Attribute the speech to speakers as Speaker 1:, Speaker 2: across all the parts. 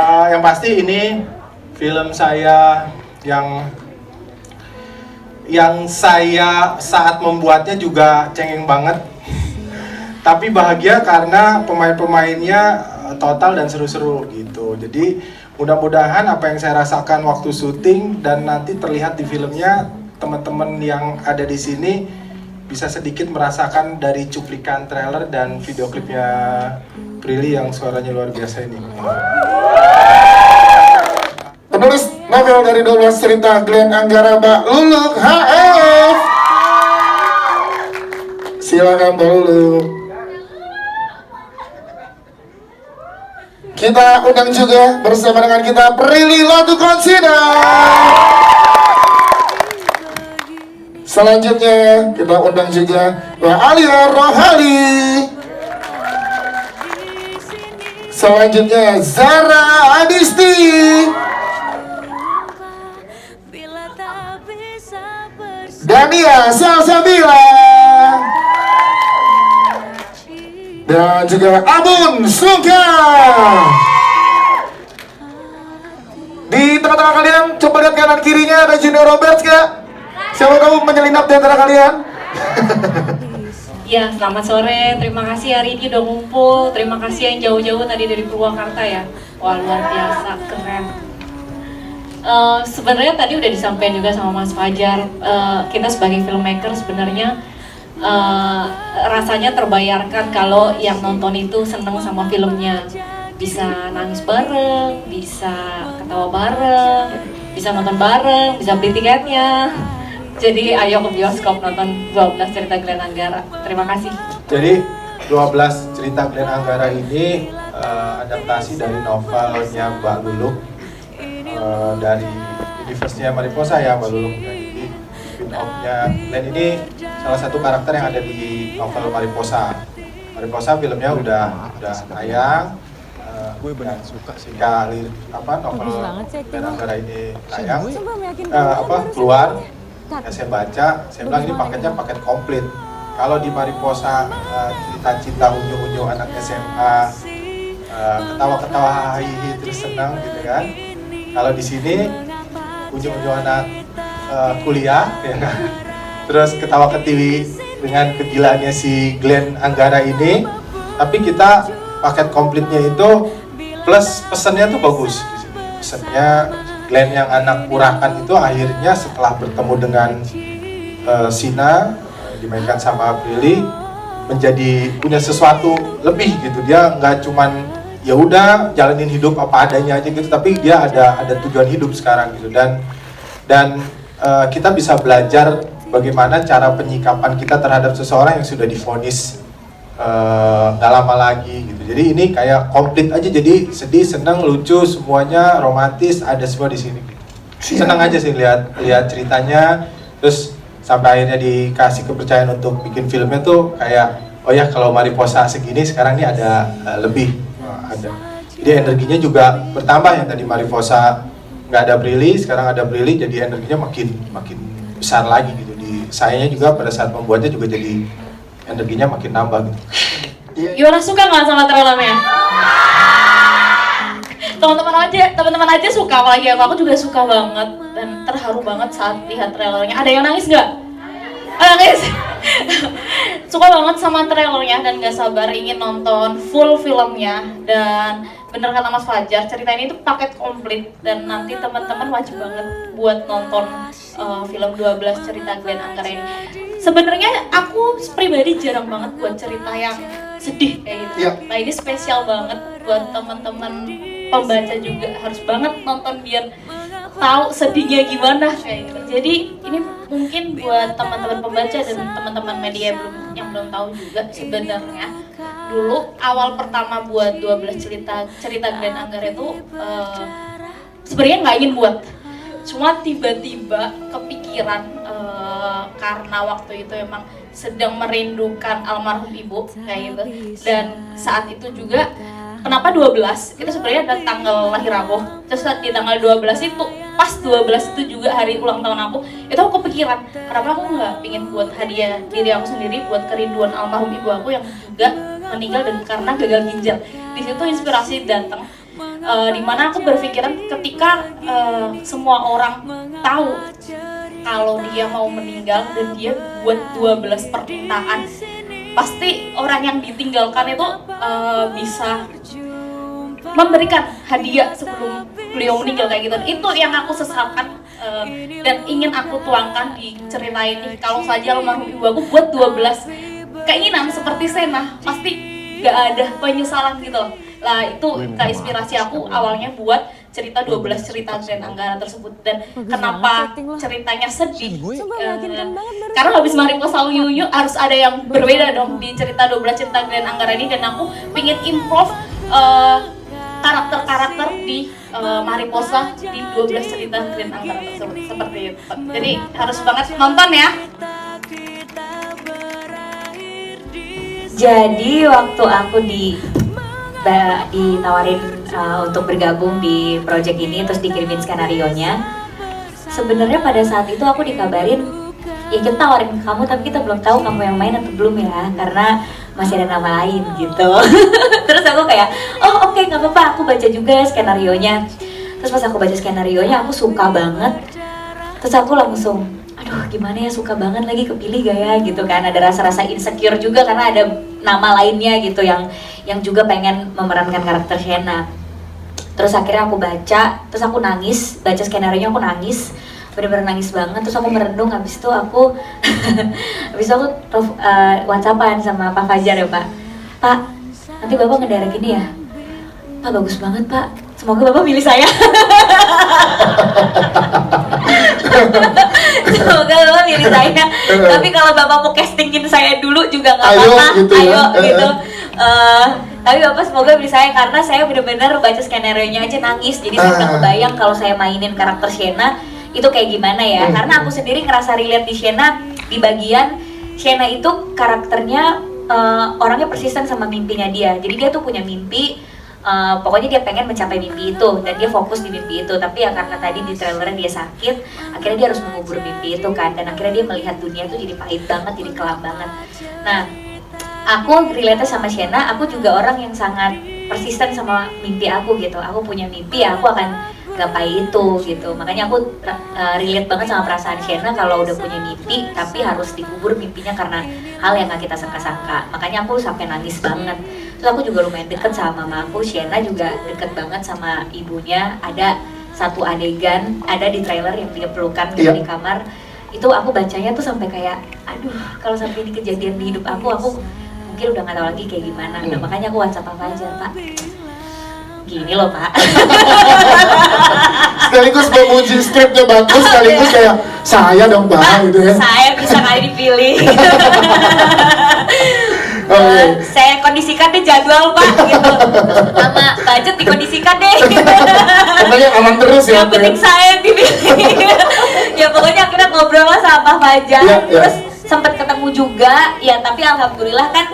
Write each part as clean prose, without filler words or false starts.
Speaker 1: Yang pasti ini film saya yang saya saat membuatnya juga cengeng banget. Tapi bahagia karena pemain-pemainnya total dan seru-seru gitu. Jadi mudah-mudahan apa yang saya rasakan waktu syuting dan nanti terlihat di filmnya, teman-teman yang ada di sini bisa sedikit merasakan dari cuplikan trailer dan video klipnya Prilly yang suaranya luar biasa ini.
Speaker 2: Penulis novel dari 12 cerita Glenn Anggara, Mbak Luluk HF. Silakan Mbak Luluk. Kita undang juga bersama dengan kita Prilly Latukonsina. Selanjutnya kita undang juga Mbak Alia Rohali. Selanjutnya Zara Adisti. Dania Salsabila. Dan juga Abun Suka. Di tengah-tengah kalian, coba lihat kanan kirinya ada Junior Roberts kak. Siapa tahu menyelinap di antara kalian?
Speaker 3: Ya, selamat sore. Terima kasih hari ini udah ngumpul. Terima kasih yang jauh-jauh tadi dari Purwakarta ya. Wah, luar biasa, keren. Sebenarnya tadi udah disampaikan juga sama Mas Fajar. Kita sebagai filmmaker sebenarnya rasanya terbayarkan kalau yang nonton itu seneng sama filmnya. Bisa nangis bareng, bisa ketawa bareng, bisa nonton bareng, bisa beli tiketnya. Jadi ayo ke bioskop nonton 12 cerita Glenn Anggara. Terima kasih.
Speaker 1: Jadi 12 cerita Glenn Anggara ini adaptasi dari novelnya Mbak Luluk, dari universe-nya Mariposa ya Mbak Luluk. Jadi spin-off-nya Glenn ini salah satu karakter yang ada di novel Mariposa. Mariposa filmnya udah tayang.
Speaker 4: Gue benar suka sih.
Speaker 1: Novel Glenn Anggara ini tayang, keluar. Ya, saya baca, saya bilang ini paketnya paket komplit. Kalau di Mariposa cerita cinta unyu-unyu anak SMA, ketawa-ketawa hihi terus senang gitu kan. Kalau di sini unyu-unyu anak kuliah, ya kan. Terus ketawa ketiwi dengan kegilaannya si Glenn Anggara ini. Tapi kita paket komplitnya itu plus pesannya tuh bagus. Pesannya Glenn yang anak urakan itu akhirnya setelah bertemu dengan Sina, dimainkan sama Prilly, menjadi punya sesuatu lebih gitu. Dia nggak cuman ya udah jalanin hidup apa adanya aja gitu, tapi dia ada tujuan hidup sekarang gitu. Dan kita bisa belajar bagaimana cara penyikapan kita terhadap seseorang yang sudah divonis nggak lama lagi gitu. Jadi ini kayak komplit aja, jadi sedih, senang, lucu, semuanya romantis ada semua di sini. Senang aja sih lihat ceritanya, terus sampai akhirnya dikasih kepercayaan untuk bikin filmnya tuh kayak oh ya kalau Mariposa segini sekarang ini ada lebih ada. Jadi energinya juga bertambah, yang tadi Mariposa nggak ada Prilly, sekarang ada Prilly, jadi energinya makin besar lagi gitu. Sayanya juga pada saat membuatnya juga jadi energinya makin nambah gitu.
Speaker 3: Gimana, suka nggak sama trailernya? Teman-teman aja suka, apalagi aku juga suka banget dan terharu banget saat lihat trailernya. Ada yang nangis nggak? Nangis. Suka banget sama trailernya dan gak sabar ingin nonton full filmnya. Dan bener kata Mas Fajar, cerita ini tuh paket komplit dan nanti teman-teman wajib banget buat nonton film 12 cerita Glenn Anggara ini. Sebenarnya aku pribadi jarang banget buat cerita yang sedih kayak gitu.
Speaker 2: Ya.
Speaker 3: Nah ini spesial banget buat teman-teman pembaca juga, harus banget nonton biar tahu sedihnya gimana kayak gitu. Jadi ini mungkin buat teman-teman pembaca dan teman-teman media yang belum tahu juga, sebenarnya dulu awal pertama buat 12 cerita Glenn Anggara itu sebenarnya nggak ingin buat, cuma tiba-tiba kepikiran karena waktu itu emang sedang merindukan almarhum ibu kayak gitu. Dan saat itu juga kenapa 12? Itu sebenarnya ada tanggal lahir aku. Terus di tanggal 12 itu, pas 12 itu juga hari ulang tahun aku, itu aku kepikiran, kenapa aku nggak pingin buat hadiah diri aku sendiri buat kerinduan almarhum ibu aku yang juga meninggal dan karena gagal ginjal. Di situ inspirasi datang. dimana aku berpikiran ketika semua orang tahu kalau dia mau meninggal dan dia buat 12 permintaan, pasti orang yang ditinggalkan itu bisa memberikan hadiah sebelum beliau meninggal kayak gitu. Itu yang aku sesalkan dan ingin aku tuangkan di cerita ini. Kalau saja almarhum ibu aku buat 12 keinginan seperti Sena, pasti gak ada penyesalan gitu loh. Lah itu inspirasi aku awalnya buat cerita 12 cerita Glenn Anggara tersebut. Dan kenapa ceritanya sedih? Karena habis Mariposa Uyuyu harus ada yang berbeda dong di cerita 12 cerita Glenn Anggara ini. Dan aku pingin improve karakter-karakter di Mariposa di 12 cerita Glenn Anggara tersebut, seperti itu. Jadi harus banget nonton ya.
Speaker 5: Jadi waktu aku ditawarin untuk bergabung di project ini, terus dikirimin skenarionya, sebenarnya pada saat itu aku dikabarin, ya kita tawarin kamu tapi kita belum tahu kamu yang main atau belum ya, karena masih ada nama lain gitu. Terus aku kayak, oh oke, nggak apa-apa, aku baca juga ya skenarionya. Terus pas aku baca skenarionya aku suka banget. Terus aku langsung, aduh gimana ya, suka banget lagi, kepilih gak ya gitu kan. Ada rasa-rasa insecure juga karena ada nama lainnya gitu yang juga pengen memerankan karakter Shena. Terus akhirnya aku baca, terus aku nangis, baca skenarionya aku nangis, bener-bener nangis banget. Terus aku merenung, habis itu aku WhatsAppan sama Pak Fajar ya Pak, nanti Bapak ngedirect ini ya Pak, bagus banget Pak, semoga Bapak milih saya. Semoga Bapak milih saya. Tapi kalau Bapak mau castingin saya dulu juga nggak apa-apa, ayo gitu. Tapi Bapak semoga milih saya, karena saya benar-benar baca skenario-nya aja nangis. Jadi saya udah kebayang kalau saya mainin karakter Shena itu kayak gimana ya. Karena aku sendiri ngerasa relate di Shena, di bagian Shena itu karakternya orangnya persisten sama mimpinya dia. Jadi dia tuh punya mimpi, pokoknya dia pengen mencapai mimpi itu dan dia fokus di mimpi itu. Tapi ya karena tadi di trailernya dia sakit, akhirnya dia harus mengubur mimpi itu kan. Dan akhirnya dia melihat dunia tuh jadi pahit banget, jadi kelam banget. Nah, aku relate sama Shena, aku juga orang yang sangat persisten sama mimpi aku gitu. Aku punya mimpi ya, aku akan gapai itu gitu. Makanya aku relate banget sama perasaan Shena kalau udah punya mimpi tapi harus dikubur mimpinya karena hal yang gak kita sangka-sangka. Makanya aku sampai nangis banget. Terus aku juga lumayan deket sama mama aku. Shena juga deket banget sama ibunya. Ada satu adegan, ada di trailer yang dia pelukan di kamar. Itu aku bacanya tuh sampai kayak, aduh kalau sampai ini kejadian di hidup aku mungkin udah gak tahu lagi kayak gimana. Nah, makanya aku WhatsApp apa aja, Pak, gini loh Pak.
Speaker 2: Sekaligus memuji skripnya bagus, sekaligus kayak saya dong Pak gitu ya. Saya
Speaker 5: bisa kali dipilih. Saya kondisikan deh jadwal Pak gitu, sama budget dikondisikan deh.
Speaker 2: Pokoknya aman terus ya.
Speaker 5: Yang penting saya yang dipilih. Ya pokoknya akhirnya ngobrol lah sama Pak Fajar. Terus sempat ketemu juga ya, tapi alhamdulillah kan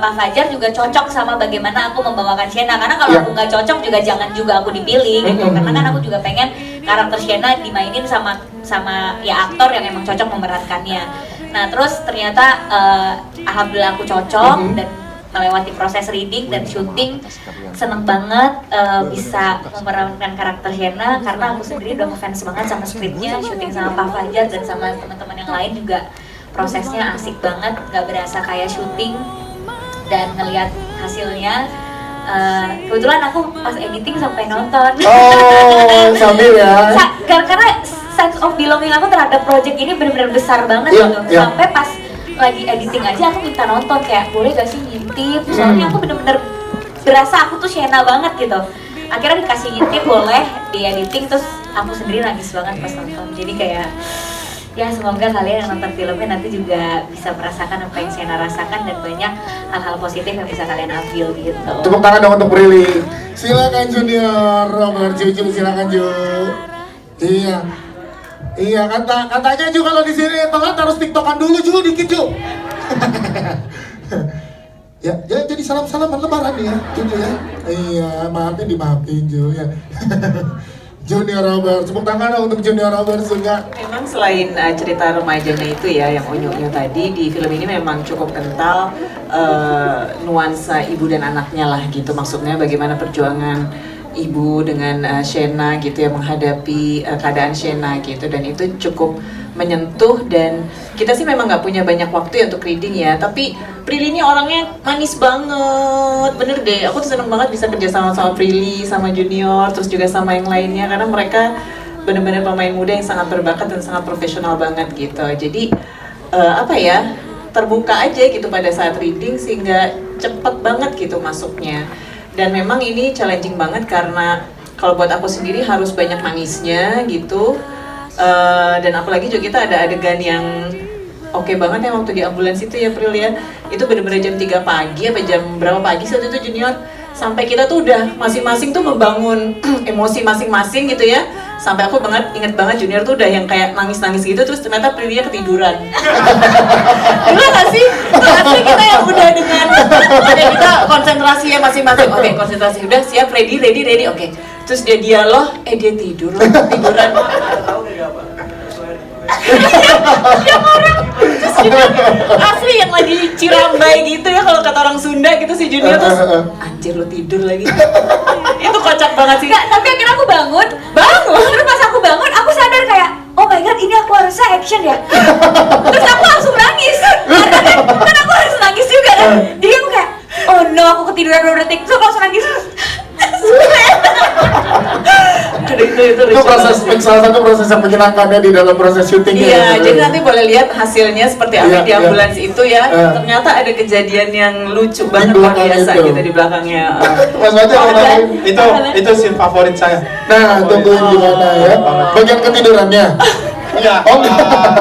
Speaker 5: Pak Fajar juga cocok sama bagaimana aku membawakan Shena. Karena kalau aku nggak cocok juga jangan juga aku dipilih gitu. Karena kan aku juga pengen karakter Shena dimainin sama ya aktor yang emang cocok memerankannya. Nah terus ternyata alhamdulillah aku cocok dan melewati proses reading dan syuting. Seneng banget bisa memerankan karakter Shena karena aku sendiri udah ngefans banget sama skripnya. Syuting sama Pak Fajar dan sama teman-teman yang lain juga prosesnya asik banget, gak berasa kayak syuting. Dan ngelihat hasilnya, kebetulan aku pas editing sampai nonton.
Speaker 2: Oh, sambil ya.
Speaker 5: Karena sense of belonging aku terhadap project ini benar-benar besar banget gitu. Sampai pas lagi editing aja aku minta nonton, kayak boleh gak sih ngintip, soalnya aku benar-benar berasa aku tuh Shena banget gitu. Akhirnya dikasih ngintip, boleh di editing, terus aku sendiri nangis banget pas nonton. Jadi kayak ya semoga kalian yang nonton filmnya nanti juga bisa merasakan apa yang Shena rasakan dan banyak hal-hal positif yang bisa kalian ambil gitu.
Speaker 2: Tepuk tangan dong untuk Prilly. Silakan Junior Robert Juju, silakan Ju. Iya katanya Ju kalau di sini telat harus tiktokan dulu Ju, dikit Ju. Ya jadi salam-salaman lebaran ya Ju ya. Iya dimaafin Ju ya. Junior Robert, tepuk tangan untuk Junior Robert juga.
Speaker 6: Memang selain cerita remajanya itu ya, yang Onyo-Onyo tadi, di film ini memang cukup kental nuansa ibu dan anaknya lah gitu. Maksudnya bagaimana perjuangan ibu dengan Shena gitu ya, menghadapi keadaan Shena gitu, dan itu cukup menyentuh. Dan kita sih memang nggak punya banyak waktu ya untuk reading ya, tapi Prilly ini orangnya manis banget, bener deh. Aku tuh seneng banget bisa kerja sama Prilly, sama Junior, terus juga sama yang lainnya, karena mereka benar-benar pemain muda yang sangat berbakat dan sangat profesional banget gitu. Jadi apa ya, terbuka aja gitu pada saat reading sehingga cepet banget gitu masuknya. Dan memang ini challenging banget karena kalau buat aku sendiri harus banyak nangisnya gitu. Dan apalagi juga kita ada adegan yang oke banget ya waktu di ambulans itu ya Pril ya. Itu bener-bener jam 3 pagi apa jam berapa pagi saat itu Junior, sampai kita tuh udah masing-masing tuh membangun emosi masing-masing gitu ya. Sampai aku inget banget Junior tuh udah yang kayak nangis-nangis gitu, terus ternyata Prilly ketiduran. Gila gak sih? Asli kita yang udah dengan kita konsentrasi ya masing-masing. Oke, konsentrasi udah siap, ready, oke. Terus dia dialog, dia tidur loh, tiduran. Yang orang terus Junior asli yang lagi cirambai gitu ya, kalau kata orang Sunda gitu si Junior, terus anjir lu tidur lagi. Itu kocak banget sih.
Speaker 5: Nggak, tapi akhirnya aku bangun. Terus pas aku bangun, aku sadar kayak, oh my god, ini aku harusnya action ya. Terus aku langsung nangis. Karena kan aku harus nangis juga kan. Jadi aku kayak, oh no, aku ketiduran 2 detik. Terus aku langsung nangis.
Speaker 2: Itu proses, salah satu proses yang menyenangkannya di dalam proses syutingnya.
Speaker 6: Iya, jadi nanti boleh lihat hasilnya seperti apa di ambulans itu ya. Ternyata ada kejadian yang lucu banget, luar biasa
Speaker 2: itu
Speaker 6: gitu di belakangnya.
Speaker 2: Mas Baca
Speaker 1: Itu scene favorit saya.
Speaker 2: Nah, tungguin gimana ya. Bagian ketidurannya.
Speaker 1: Iya.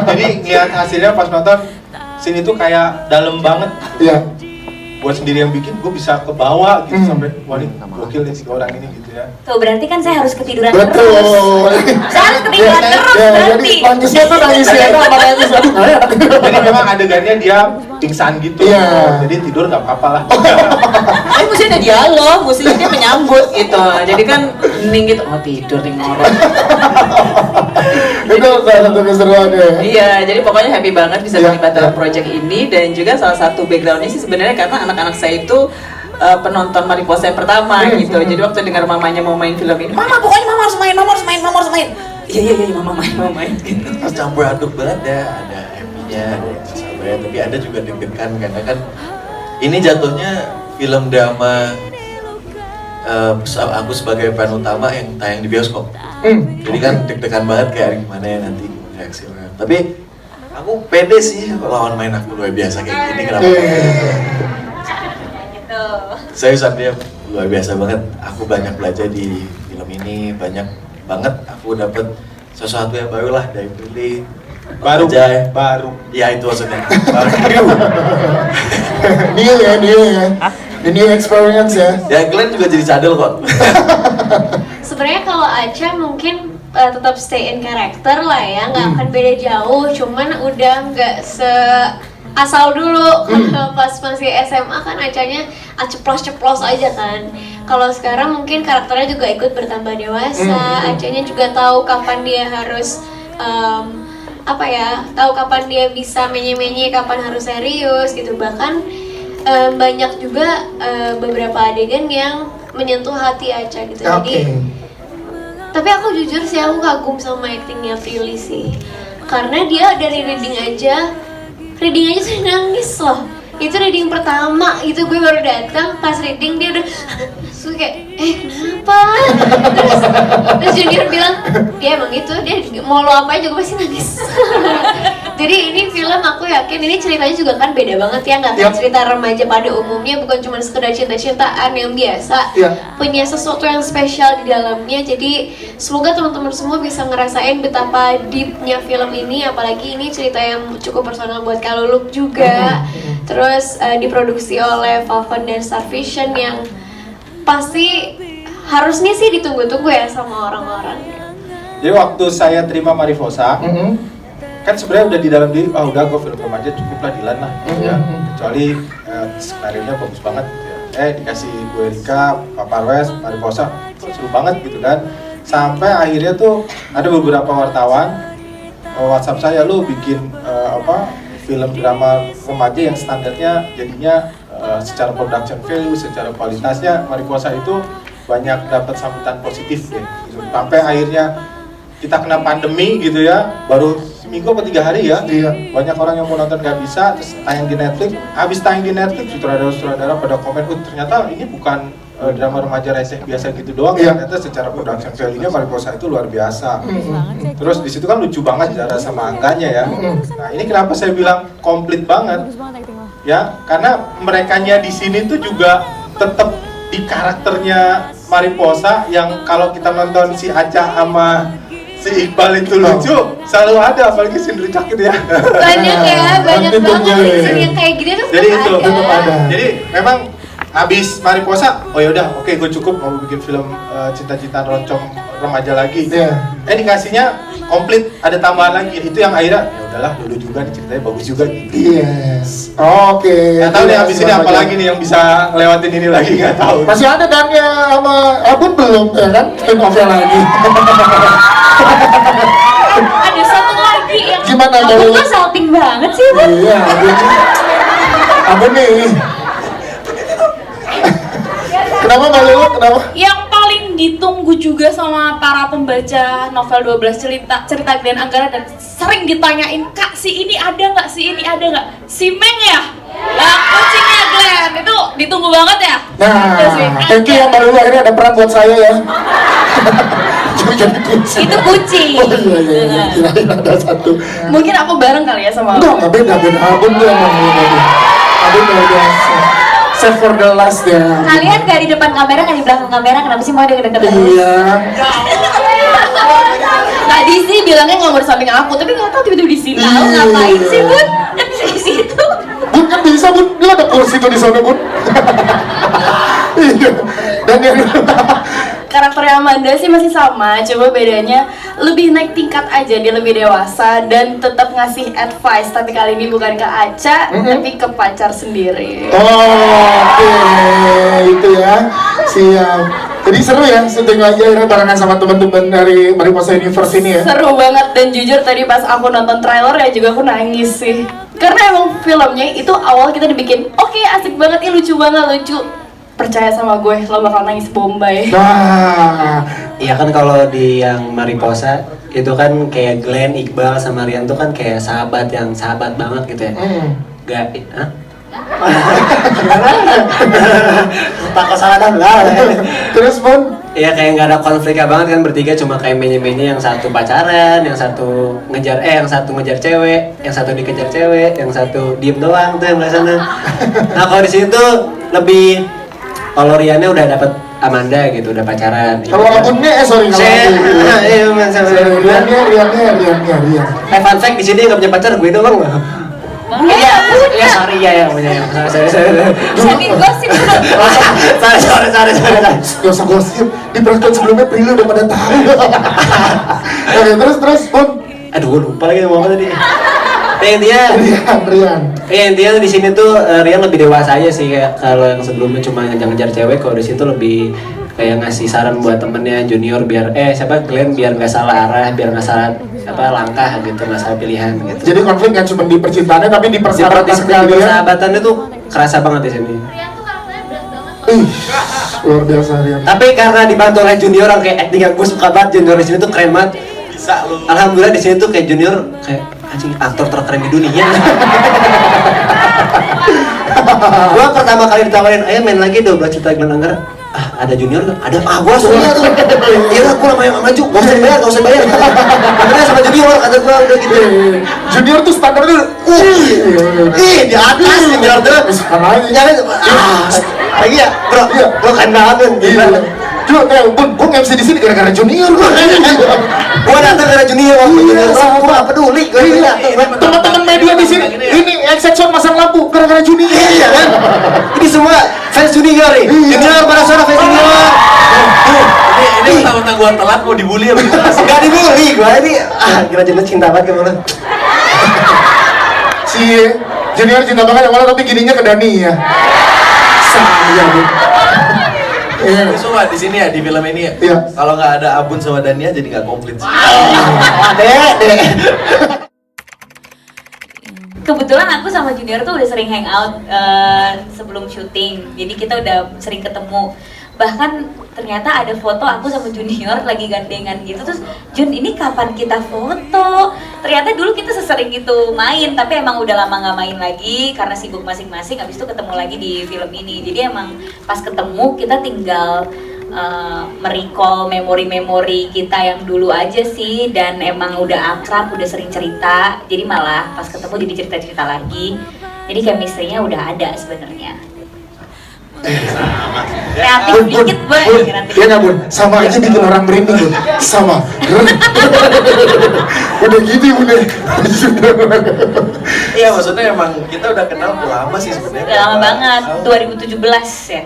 Speaker 1: Jadi ngeliat hasilnya pas nonton, scene itu kayak dalam banget.
Speaker 2: Iya.
Speaker 1: Buat sendiri yang bikin, gue bisa ke bawah gitu sampai wah ini gokil nih si orang ini gitu ya.
Speaker 5: Tuh berarti kan saya harus ketiduran terus.
Speaker 2: Betul.
Speaker 5: Saya harus ketiduran terus
Speaker 2: Jadi
Speaker 5: berarti.
Speaker 2: nangisnya tuh nangisnya apa nangis.
Speaker 1: Jadi memang adegannya dia pingsan gitu.
Speaker 2: Iya.
Speaker 1: Jadi tidur nggak apa-apa lah.
Speaker 6: Tapi mesti ada dialog, mesti dia menyambut gitu. Jadi kan hening gitu, oh tidur nih ngorok.
Speaker 2: Itu salah satu keseruannya.
Speaker 6: Iya, jadi pokoknya happy banget bisa terlibat dalam project ini. Dan juga salah satu backgroundnya sih sebenarnya karena anak-anak saya itu penonton Mariposa yang pertama gitu. Jadi waktu dengar mamanya mau main film ini, mama pokoknya mama harus main. Iya, mama main gitu.
Speaker 7: Terus campur aduk banget ya, ada happy-nya, ada sabarnya, tapi ada juga deg-degan karena kan ini jatuhnya film drama aku sebagai peran utama yang tayang di bioskop. Jadi kan deg-degan banget kayak gimana ya nanti reaksi orang. Tapi aku pede sih lawan main aku luar biasa kayak gini, kenapa? Saya dia luar biasa banget. Aku banyak belajar di film ini, banyak banget aku dapat sesuatu yang baru lah dari Prilly.
Speaker 1: Baru.
Speaker 7: Ya itu maksudnya.
Speaker 2: New ya. The new experience ya.
Speaker 7: Ya Glenn juga jadi cadel kok.
Speaker 3: Sebenarnya kalau Aca mungkin tetap stay in karakter lah ya, nggak akan beda jauh, cuman udah nggak asal dulu. Pas masih SMA kan Acanya ceplos-ceplos aja kan. Kalau sekarang mungkin karakternya juga ikut bertambah dewasa. Acanya juga tahu kapan dia harus tahu kapan dia bisa menye-menye, kapan harus serius gitu. Bahkan banyak juga beberapa adegan yang menyentuh hati Aca gitu. Jadi tapi aku jujur sih aku kagum sama actingnya Prilly sih, karena dia dari reading aja sudah nangis loh. Itu reading pertama gitu, gue baru datang pas reading dia udah terus kayak kenapa? terus Junior bilang dia emang gitu, dia mau lo apa juga pasti nangis. Jadi ini film aku yakin ini ceritanya juga kan beda banget ya, nggak kayak cerita remaja pada umumnya, bukan cuma sekedar cinta-cintaan yang biasa, punya sesuatu yang spesial di dalamnya. Jadi semoga teman-teman semua bisa ngerasain betapa deepnya film ini, apalagi ini cerita yang cukup personal buat Kaluluk juga. Terus diproduksi oleh Falcon dan Star Vision yang pasti harusnya sih ditunggu-tunggu ya sama orang-orang.
Speaker 1: Jadi waktu saya terima Mariposa, kan sebenarnya udah di dalam diri, udah gue film remaja cukup lah Dilan lah, ya. Kecuali skenario-nya bagus banget, gitu ya. Dikasih Bu Erika, Pak Parwes, Mariposa, seru banget gitu kan. Sampai akhirnya tuh ada beberapa wartawan WhatsApp saya, lu bikin film drama remaja yang standarnya jadinya secara production value, secara kualitasnya Mariposa itu banyak dapat sambutan positif ya. Sampai akhirnya kita kena pandemi gitu ya, baru seminggu atau 3 hari ya.
Speaker 2: Iya.
Speaker 1: Banyak orang yang mau nonton nggak bisa, terus tayang di Netflix. Habis tayang di Netflix, sutradara-sutradara pada komen, ternyata ini bukan drama remaja resek biasa gitu doang.
Speaker 2: Iya.
Speaker 1: Ternyata secara production value-nya Mariposa itu luar biasa. Terus di situ kan lucu banget Zara sama Angganya ya. Nah ini kenapa saya bilang komplit banget? Ya, karena merekanya di sini tuh juga tetap di karakternya Mariposa yang kalau kita nonton si Aca sama si Iqbal itu lucu, selalu ada, apalagi si Ndricak gitu ya.
Speaker 5: Banyak ya, banyak
Speaker 2: Nanti
Speaker 5: banget
Speaker 2: tunggu ya.
Speaker 5: scene yang kayak gitu tuh
Speaker 1: Jadi itu
Speaker 2: tetap ada.
Speaker 1: Jadi memang habis Mariposa, oh yaudah, oke gue cukup mau bikin film cinta-cintaan roncong remaja lagi.
Speaker 2: Iya.
Speaker 1: Dikasihnya komplit, ada tambahan lagi. Itu yang akhirnya ya udahlah, dulu juga nih ceritanya bagus juga gitu.
Speaker 2: Yes. Oke.
Speaker 1: Nggak tahu deh habis ini apa lagi nih yang bisa ngelewatin ini lagi, nggak tahu.
Speaker 2: Masih ada Dania sama Abun belum ya kan? Spin off-nya lagi.
Speaker 3: Ada satu lagi yang
Speaker 2: Gimana
Speaker 5: Aku
Speaker 2: kalau?
Speaker 5: tuh salting banget sih, Bun.
Speaker 2: Iya, Abun nih. Kenapa malu? Kenapa?
Speaker 3: yang paling ditunggu juga sama para pembaca novel 12 cerita Glenn Anggara dan sering ditanyain, Kak, si ini ada nggak, si ini ada nggak, si Meng ya? Nah, kucingnya Glenn itu ditunggu banget ya. Itu sih.
Speaker 2: Nah, thank you yang baru akhirnya ada peran buat saya ya. Jadi kucing.
Speaker 5: Itu kucing.
Speaker 2: Oh iya, kirain ada satu.
Speaker 3: Mungkin aku bareng kali ya sama
Speaker 2: Enggak beda. Abun tuh emang beda. Abun udah biasa. Save for the last ya.
Speaker 5: Kalian gak di depan kamera, gak di belakang kamera, kenapa sih mau deket-deket terus?
Speaker 2: Iya.
Speaker 3: Tadi sih bilangnya ngomong di samping aku, tapi nggak tahu tiba-tiba di sini.
Speaker 5: Tahu ngapain sih, Bun? Kan bisa di situ.
Speaker 2: Bun kan bisa Bun, dia ada kursi tuh di sana Bun. Iya. Dan yang
Speaker 3: Karakternya Amanda sih masih sama, cuma bedanya lebih naik tingkat aja, dia lebih dewasa dan tetap ngasih advice, tapi kali ini bukan ke Aca, tapi ke pacar sendiri.
Speaker 2: Oke, itu ya. Siap. Jadi seru ya syuting lagi akhirnya barengan sama teman-teman dari Mariposa Universe ini ya.
Speaker 3: Seru banget, dan jujur tadi pas aku nonton trailer ya juga aku nangis sih. Karena emang filmnya itu awal kita dibikin, oke, asik banget, lucu banget, lucu. Percaya sama gue, lo bakal nangis Bombay.
Speaker 2: Nah,
Speaker 8: Iya kan kalau di yang Mariposa itu kan kayak Glenn, Iqbal sama Rian tuh kan kayak sahabat yang sahabat banget gitu ya. Gak, hah? Takut salah dan
Speaker 2: terus Bun,
Speaker 8: Iya kayak nggak ada konfliknya banget kan, bertiga cuma kayak menye-menye, yang satu pacaran, yang satu ngejar yang satu ngejar cewek, yang satu dikejar cewek, yang satu diem doang tuh yang belah sana. Nah kalau di sini tuh lebih, kalau Riannya udah dapet Amanda gitu, udah pacaran.
Speaker 2: kalau Abunnya sorry kalau Abun.
Speaker 8: Iya mas,
Speaker 2: Rian.
Speaker 8: fun fact di sini nggak punya pacar, gue doang loh. Iya, iya sorry ya, punya sorry.
Speaker 5: Jadi gosip dulu.
Speaker 8: Sorry.
Speaker 2: Gak usah gosip, di perasaan sebelumnya Prilly udah pada tahu. Oke, terus Bun.
Speaker 8: Aduh, gue lupa lagi mau apa tadi. Ya intinya,
Speaker 2: Rian.
Speaker 8: ya intinya di sini tuh Rian lebih dewasa aja sih, kayak kalau yang sebelumnya cuma ngejar-ngejar cewek, kalau di situ lebih kayak ngasih saran buat temennya junior biar Glenn biar nggak salah arah, biar nggak salah langkah gitu, nggak salah pilihan gitu.
Speaker 2: Jadi konflik nggak cuma di percintaannya tapi di persahabatan sekalian.
Speaker 8: Persahabatannya tuh kerasa banget di sini.
Speaker 2: Ih, luar biasa Rian.
Speaker 8: Tapi karena dibantu oleh junior yang kayak acting yang gue suka banget, junior di sini tuh keren banget.
Speaker 7: Bisa lu.
Speaker 8: Alhamdulillah di sini tuh kayak junior kayak anjing aktor terkeren di dunia. Gua pertama kali ditawarin, ayo main lagi 12 Cerita Glenn Anggara. Ada junior nggak? Ada. Gua langsung iya tuh. Iya gua namanya maju, gak usah bayar. Karena sama junior kata gua udah gitu.
Speaker 2: Junior tuh standarnya
Speaker 8: Di atas junior tuh. Jangan lagi ya, bro kan banget gila.
Speaker 2: Bun, gue MC di sini gara-gara junior gue.
Speaker 8: Gua datang karena junior, gua nggak peduli.
Speaker 2: Teman-teman media di sini, ini exception masang lampu gara-gara junior.
Speaker 8: Iya kan? Ini semua fans junior nih. Junior para suara fans junior.
Speaker 7: Ini mentang-mentang gua telat mau dibully apa gimana sih?
Speaker 8: Gak dibully gua ini. Kira junior cinta banget kemana?
Speaker 2: Si junior cinta banget yang mana tapi gininya ke Dani ya. Saya Bun.
Speaker 7: Tapi semua di sini ya, di film ini ya.
Speaker 2: Iya.
Speaker 7: Kalau nggak ada Abun sama Dania jadi nggak komplit sih.
Speaker 8: Dek.
Speaker 5: Kebetulan aku sama Junior tuh udah sering hangout sebelum syuting, jadi kita udah sering ketemu. bahkan ternyata ada foto aku sama Junior lagi gandengan gitu, terus Jun ini kapan kita foto? Ternyata dulu kita sesering itu main, tapi emang udah lama nggak main lagi karena sibuk masing-masing. Habis itu ketemu lagi di film ini, jadi emang pas ketemu kita tinggal merecall memori-memori kita yang dulu aja sih, dan emang udah akrab, udah sering cerita, jadi malah pas ketemu jadi cerita-cerita lagi, jadi chemistry-nya udah ada sebenarnya. Kreatif dikit boy.
Speaker 2: Iya nggak Bun? Sama aja bikin orang merinding Bun. Sama. Udah gitu Bun.
Speaker 7: Iya, maksudnya emang kita udah kenal lama sih sebenarnya.
Speaker 5: Udah lama banget, 2017 ya.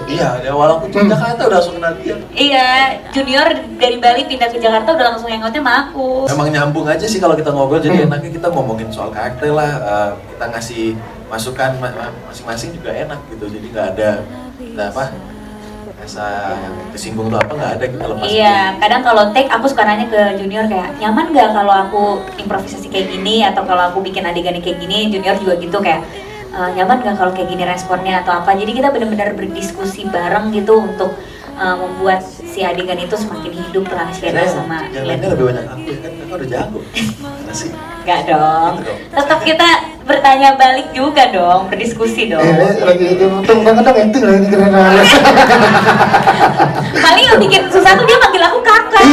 Speaker 7: Iya, walaupun di Jakarta udah langsung kenal dia.
Speaker 5: Iya, Junior dari Bali pindah ke Jakarta udah langsung hangoutnya sama aku.
Speaker 7: Emang nyambung aja sih kalau kita ngobrol, jadi enaknya kita ngomongin soal karakter lah, kita ngasih masukan masing-masing juga enak gitu, jadi nggak ada rasa kesinggung tuh apa, nggak ada, kita lepas.
Speaker 5: Iya, kadang kalau take aku suka nanya ke Junior kayak nyaman nggak kalau aku improvisasi kayak gini, atau kalau aku bikin adegannya kayak gini. Junior juga gitu kayak nyaman nggak kalau kayak gini responnya atau apa. Jadi kita benar-benar berdiskusi bareng gitu untuk membuat si adegan itu semakin hidup lah, Shena sama
Speaker 7: yang lainnya lebih banyak aku ya kan, kakak udah jago. Mana sih?
Speaker 5: Nggak dong, tetap kita bertanya balik juga dong, berdiskusi dong.
Speaker 2: Lagi itu untung banget dong acting lagi keren.
Speaker 5: Paling yang bikin susah tuh dia manggil aku kakak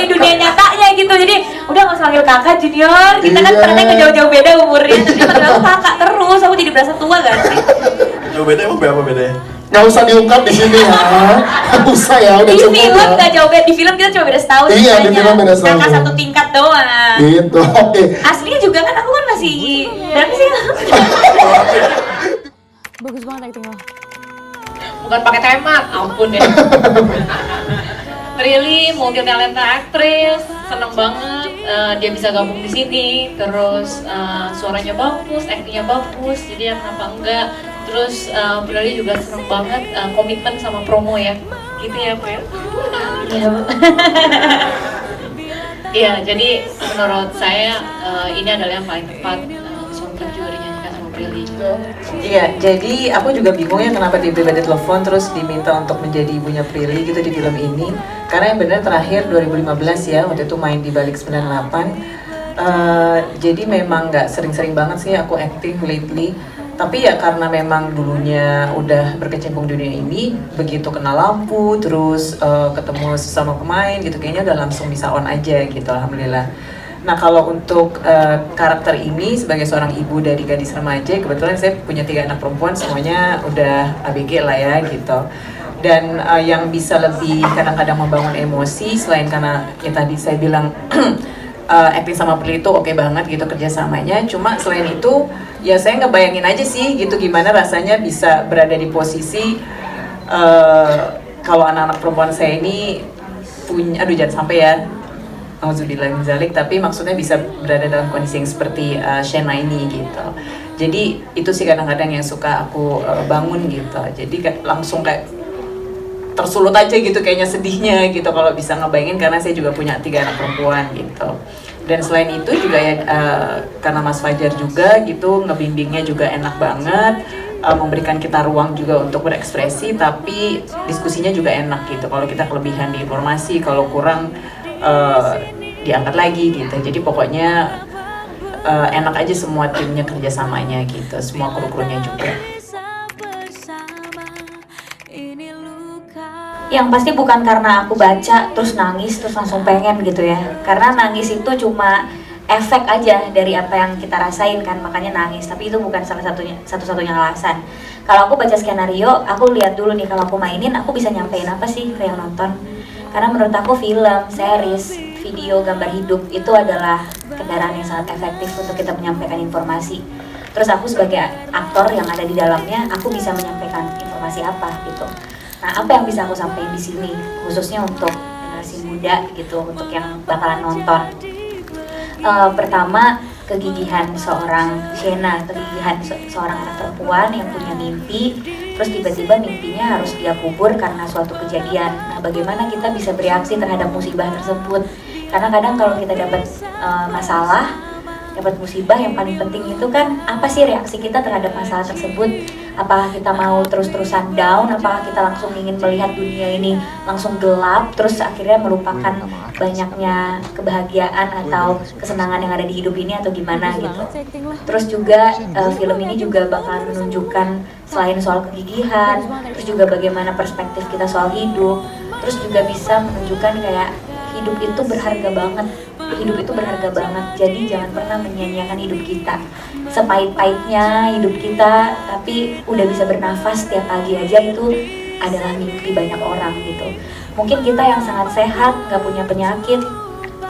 Speaker 5: di dunia nyatanya gitu. Jadi udah nggak usah manggil kakak Junior, kita kan ternyata jauh-jauh beda umurnya, tapi dia manggil aku kakak terus, aku jadi berasa tua gak sih?
Speaker 7: Jauh beda emang berapa bedanya?
Speaker 2: Nggak usah diungkap di sini ya. Nggak usah ya, udah
Speaker 5: Di
Speaker 2: cukup
Speaker 5: film
Speaker 2: ya.
Speaker 5: nggak jauh beda, di film kita cuma beda setahun.
Speaker 2: Iya, di film beda setahun.
Speaker 5: Kakak satu tingkat doang.
Speaker 2: Gitu, oke.
Speaker 5: Aslinya juga kan aku kan masih berapa sih?
Speaker 9: Bagus banget acting lo.
Speaker 3: Bukan pakai temat, ampun deh. Really multi talenta aktris, seneng banget dia bisa gabung di sini. Terus suaranya bagus, actingnya bagus, jadi ya kenapa enggak. Terus Prilly juga seneng banget komitmen sama promo ya, gitu ya Pril?
Speaker 5: Iya.
Speaker 3: Iya, jadi menurut saya ini adalah yang paling tepat. Soundtrack juga dinyanyikan sama Prilly.
Speaker 6: Iya, jadi aku juga bingung ya kenapa tiba-tiba ditelepon terus diminta untuk menjadi ibunya Prilly gitu di film ini. Karena yang benar terakhir 2015 ya, waktu itu main di Balik 98. Jadi memang nggak sering-sering banget sih aku acting lately. Tapi ya karena memang dulunya udah berkecimpung di dunia ini, begitu kena lampu, terus ketemu sesama pemain gitu, kayaknya udah langsung bisa on aja gitu, alhamdulillah. Nah kalau untuk karakter ini sebagai seorang ibu dari gadis remaja, kebetulan saya punya 3 anak perempuan, semuanya udah ABG lah ya gitu. Dan yang bisa lebih kadang-kadang membangun emosi, selain karena yang tadi saya bilang acting sama Prilly itu oke banget gitu kerjasamanya. Cuma selain itu ya saya ngebayangin aja sih gitu gimana rasanya bisa berada di posisi kalau anak-anak perempuan saya ini punya, aduh jangan sampai ya, auzubillah min zalik, tapi maksudnya bisa berada dalam kondisi yang seperti Shena ini gitu. Jadi itu sih kadang-kadang yang suka aku bangun gitu. Jadi langsung kayak tersulut aja gitu kayaknya sedihnya gitu kalau bisa ngebayangin, karena saya juga punya 3 anak perempuan gitu. Dan selain itu juga ya karena Mas Fajar juga gitu ngebimbingnya juga enak banget, memberikan kita ruang juga untuk berekspresi, tapi diskusinya juga enak gitu. Kalau kita kelebihan di informasi, kalau kurang diangkat lagi gitu. Jadi pokoknya enak aja semua timnya kerjasamanya gitu, semua kru-krunya juga.
Speaker 5: Yang pasti bukan karena aku baca terus nangis terus langsung pengen gitu ya, karena nangis itu cuma efek aja dari apa yang kita rasain kan, makanya nangis. Tapi itu bukan satu-satunya alasan. Kalau aku baca skenario, aku lihat dulu nih kalau aku mainin aku bisa nyampein apa sih ke yang nonton. Karena menurut aku film, series, video, gambar hidup itu adalah kendaraan yang sangat efektif untuk kita menyampaikan informasi. Terus aku sebagai aktor yang ada di dalamnya, aku bisa menyampaikan informasi apa gitu. Nah, apa yang bisa aku sampaikan di sini, khususnya untuk generasi muda gitu, untuk yang bakalan nonton. Pertama, kegigihan seorang Shena, kegigihan seorang anak perempuan yang punya mimpi, terus tiba-tiba mimpinya harus dia kubur karena suatu kejadian. Nah, bagaimana kita bisa bereaksi terhadap musibah tersebut? Karena kadang kalau kita dapat masalah, dapat musibah, yang paling penting itu kan apa sih reaksi kita terhadap masalah tersebut. Apakah kita mau terus-terusan down, apakah kita langsung ingin melihat dunia ini langsung gelap, terus akhirnya melupakan banyaknya kebahagiaan atau kesenangan yang ada di hidup ini, atau gimana gitu. Terus juga film ini juga bakalan menunjukkan selain soal kegigihan, terus juga bagaimana perspektif kita soal hidup, terus juga bisa menunjukkan kayak hidup itu berharga banget. Hidup itu berharga banget, jadi jangan pernah menyia-nyiakan hidup kita. Sepahit-pahitnya hidup kita, tapi udah bisa bernafas tiap pagi aja, itu adalah mimpi banyak orang gitu. Mungkin kita yang sangat sehat, gak punya penyakit,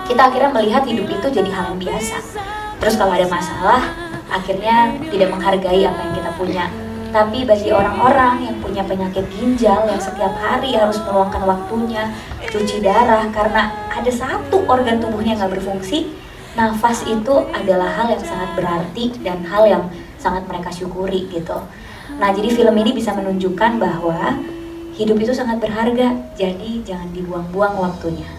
Speaker 5: kita akhirnya melihat hidup itu jadi hal yang biasa. Terus kalau ada masalah, akhirnya tidak menghargai apa yang kita punya. Tapi bagi orang-orang yang punya penyakit ginjal, yang setiap hari harus meluangkan waktunya cuci darah karena ada satu organ tubuhnya yang gak berfungsi, nafas itu adalah hal yang sangat berarti dan hal yang sangat mereka syukuri gitu. Nah, jadi film ini bisa menunjukkan bahwa hidup itu sangat berharga, jadi jangan dibuang-buang waktunya.